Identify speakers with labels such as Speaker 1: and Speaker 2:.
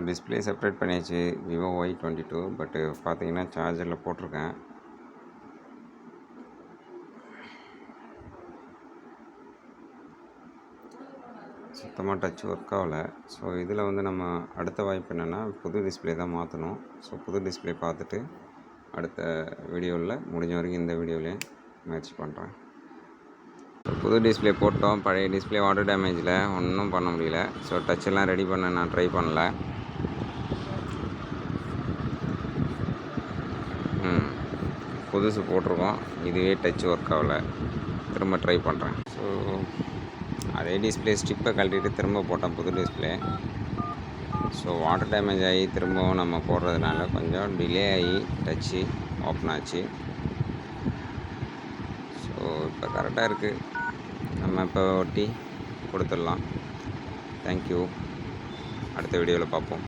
Speaker 1: Display separate பண்ணியாச்சு Vivo Y22. பட்டு பார்த்தீங்கன்னா சார்ஜரில் போட்டிருக்கேன். சுத்தமாக டச் ஒர்க் ஆகலை. ஸோ இதில் வந்து நம்ம அடுத்த வாய்ப்பு என்னென்னா புது டிஸ்பிளே தான் மாற்றணும். ஸோ புது டிஸ்பிளே பார்த்துட்டு அடுத்த வீடியோவில் முடிஞ்ச வரைக்கும் இந்த வீடியோவிலே முயற்சி பண்ணுறேன். புது டிஸ்பிளே போட்டோம். பழைய டிஸ்பிளே வாட்டர் டேமேஜில் ஒன்றும் பண்ண முடியல. ஸோ டச்செல்லாம் ரெடி பண்ண நான் ட்ரை பண்ணல. புதுசு போட்டிருக்கோம். இதுவே டச் ஒர்க் ஆகலை. திரும்ப ட்ரை பண்ணுறேன். ஸோ அதே டிஸ்பிளே ஸ்ட்ரிப்பை கழட்டிட்டு திரும்ப போட்டேன் புது டிஸ்பிளே. ஸோ வாட்டர் டேமேஜ் ஆகி திரும்பவும் நம்ம போடுறதுனால கொஞ்சம் டிலே ஆகி டச்சு ஓப்பன் ஆச்சு. ஸோ இப்போ கரெக்டாக இருக்குது. நம்ம இப்போ ஒட்டி கொடுத்துடலாம். தேங்க்யூ. அடுத்த வீடியோவில் பார்ப்போம்.